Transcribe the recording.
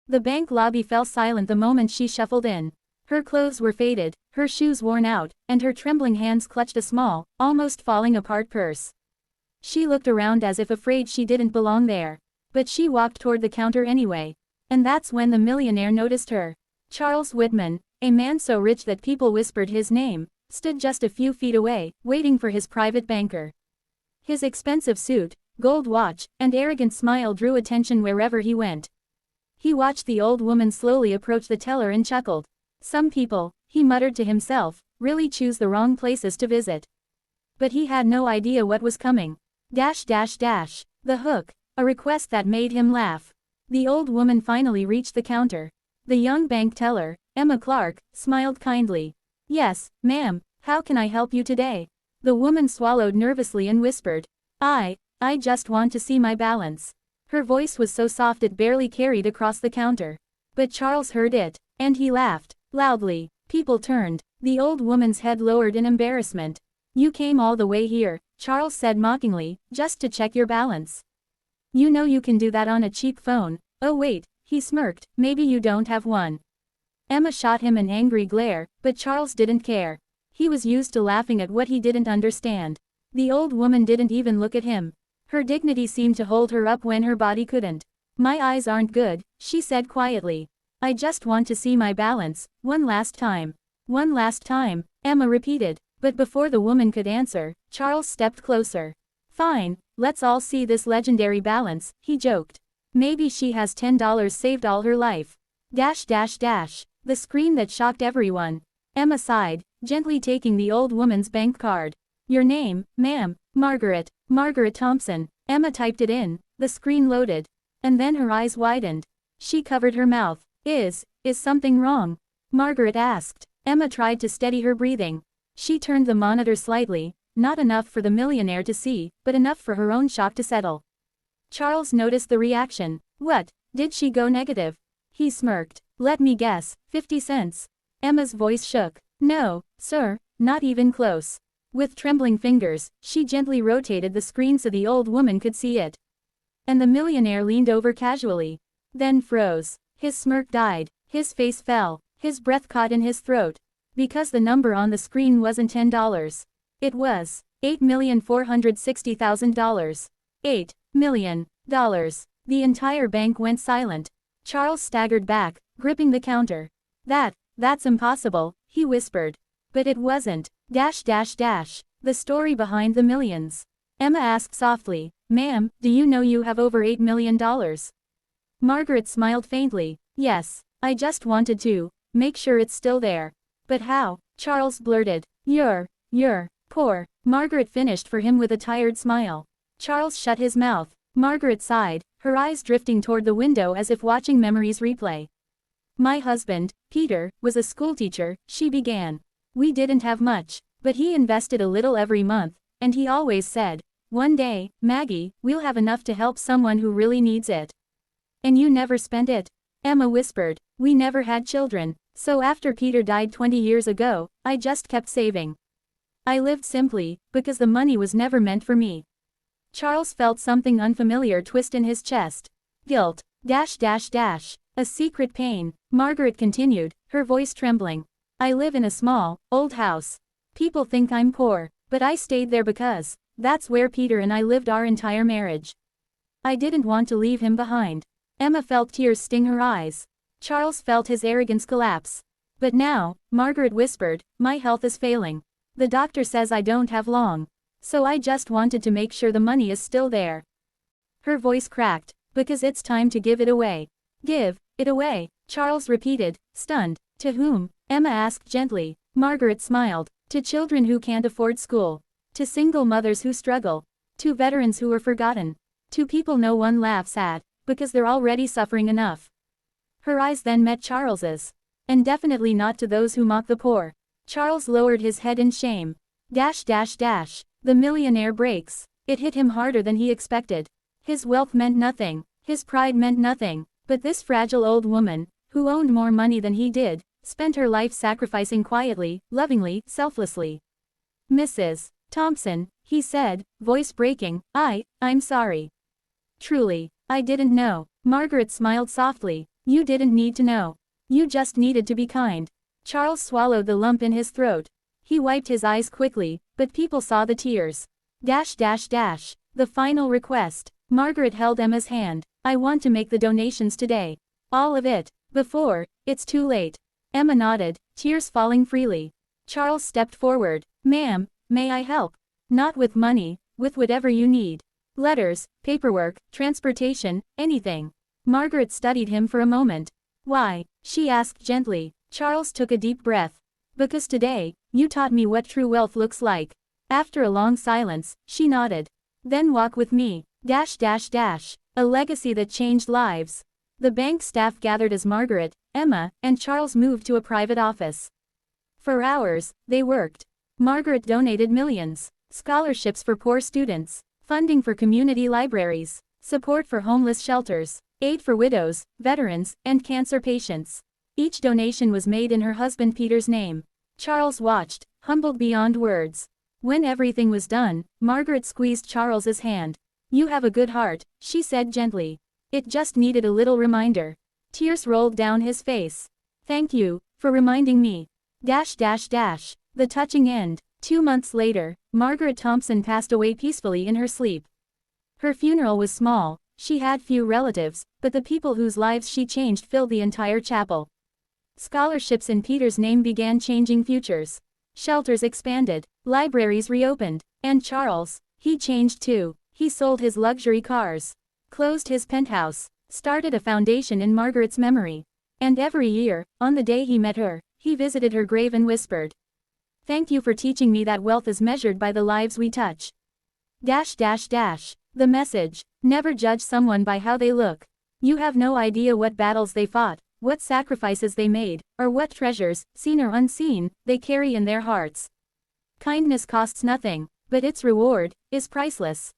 The bank lobby fell silent the moment she shuffled in. Her clothes were faded, her shoes worn out, and her trembling hands clutched a small, almost falling apart purse. She looked around as if afraid she didn't belong there. But she walked toward the counter anyway. And that's when the millionaire noticed her. Charles Whitman, a man so rich that people whispered his name, stood just a few feet away, waiting for his private banker. His expensive suit, gold watch, and arrogant smile drew attention wherever he went. He watched the old woman slowly approach the teller and chuckled. Some people, he muttered to himself, really choose the wrong places to visit. But he had no idea what was coming. The hook, a request that made him laugh. The old woman finally reached the counter. The young bank teller, Emma Clark, smiled kindly. "Yes, ma'am, how can I help you today?" The woman swallowed nervously and whispered, I just want to see my balance." Her voice was so soft it barely carried across the counter. But Charles heard it, and he laughed, loudly. People turned. The old woman's head lowered in embarrassment. "You came all the way here," Charles said mockingly, "just to check your balance. You know you can do that on a cheap phone." "Oh wait," he smirked, "maybe you don't have one." Emma shot him an angry glare, but Charles didn't care. He was used to laughing at what he didn't understand. The old woman didn't even look at him. Her dignity seemed to hold her up when her body couldn't. "My eyes aren't good," she said quietly. "I just want to see my balance, one last time." "One last time," Emma repeated. But before the woman could answer, Charles stepped closer. "Fine, let's all see this legendary balance," he joked. "Maybe she has $10 saved all her life." The scream that shocked everyone. Emma sighed, gently taking the old woman's bank card. "Your name, ma'am?" "Margaret. Margaret Thompson." Emma typed it in. The screen loaded. And then her eyes widened. She covered her mouth. Is something wrong?" Margaret asked. Emma tried to steady her breathing. She turned the monitor slightly, not enough for the millionaire to see, but enough for her own shock to settle. Charles noticed the reaction. "What, did she go negative?" He smirked. "Let me guess, 50 cents. Emma's voice shook. "No, sir, not even close." With trembling fingers, she gently rotated the screen so the old woman could see it. And the millionaire leaned over casually. Then froze. His smirk died. His face fell. His breath caught in his throat. Because the number on the screen wasn't $10. It was $8,460,000. $8 million. The entire bank went silent. Charles staggered back, gripping the counter. That's impossible," he whispered. But it wasn't. The story behind the millions. Emma asked softly, "Ma'am, do you know you have over $8 million? Margaret smiled faintly. "Yes, I just wanted to make sure it's still there." "But how?" Charles blurted. You're poor." Margaret finished for him with a tired smile. Charles shut his mouth. Margaret sighed, her eyes drifting toward the window as if watching memories replay. "My husband, Peter, was a schoolteacher," she began. "We didn't have much, but he invested a little every month, and he always said, 'One day, Maggie, we'll have enough to help someone who really needs it.'" "And you never spent it?" Emma whispered. "We never had children, so after Peter died 20 years ago, I just kept saving. I lived simply, because the money was never meant for me." Charles felt something unfamiliar twist in his chest. Guilt. A secret pain. Margaret continued, her voice trembling. "I live in a small, old house. People think I'm poor, but I stayed there because that's where Peter and I lived our entire marriage. I didn't want to leave him behind." Emma felt tears sting her eyes. Charles felt his arrogance collapse. "But now," Margaret whispered, "my health is failing. The doctor says I don't have long. So I just wanted to make sure the money is still there." Her voice cracked. "Because it's time to give it away." "Give it away," Charles repeated, stunned. "To whom?" Emma asked gently. Margaret smiled. "To children who can't afford school. To single mothers who struggle. To veterans who are forgotten. To people no one laughs at, because they're already suffering enough." Her eyes then met Charles's. "And definitely not to those who mock the poor." Charles lowered his head in shame. The millionaire breaks. It hit him harder than he expected. His wealth meant nothing. His pride meant nothing. But this fragile old woman, who owned more money than he did, spent her life sacrificing quietly, lovingly, selflessly. "Mrs. Thompson," he said, voice breaking, I'm sorry. Truly, I didn't know." Margaret smiled softly. You didn't need to know. You just needed to be kind. Charles swallowed the lump in his throat. He wiped his eyes quickly, but people saw the tears. The final request. Margaret held Emma's hand. I want to make the donations today. All of it. Before it's too late. Emma nodded, tears falling freely. Charles stepped forward. Ma'am, may I help? Not with money, with whatever you need. Letters, paperwork, transportation, anything. Margaret studied him for a moment. Why? She asked gently. Charles took a deep breath. Because today, you taught me what true wealth looks like. After a long silence, she nodded. Then walk with me. A legacy that changed lives. The bank staff gathered as Margaret, Emma, and Charles moved to a private office. For hours, they worked. Margaret donated millions. Scholarships for poor students. Funding for community libraries. Support for homeless shelters. Aid for widows, veterans, and cancer patients. Each donation was made in her husband Peter's name. Charles watched, humbled beyond words. When everything was done, Margaret squeezed Charles's hand. You have a good heart, she said gently. It just needed a little reminder. Tears rolled down his face. Thank you, for reminding me. The touching end. 2 months later, Margaret Thompson passed away peacefully in her sleep. Her funeral was small, she had few relatives, but the people whose lives she changed filled the entire chapel. Scholarships in Peter's name began changing futures. Shelters expanded, libraries reopened, and Charles, he changed too. He sold his luxury cars, closed his penthouse, started a foundation in Margaret's memory. And every year, on the day he met her, he visited her grave and whispered, "Thank you for teaching me that wealth is measured by the lives we touch." The message: never judge someone by how they look. You have no idea what battles they fought, what sacrifices they made, or what treasures, seen or unseen, they carry in their hearts. Kindness costs nothing, but its reward is priceless.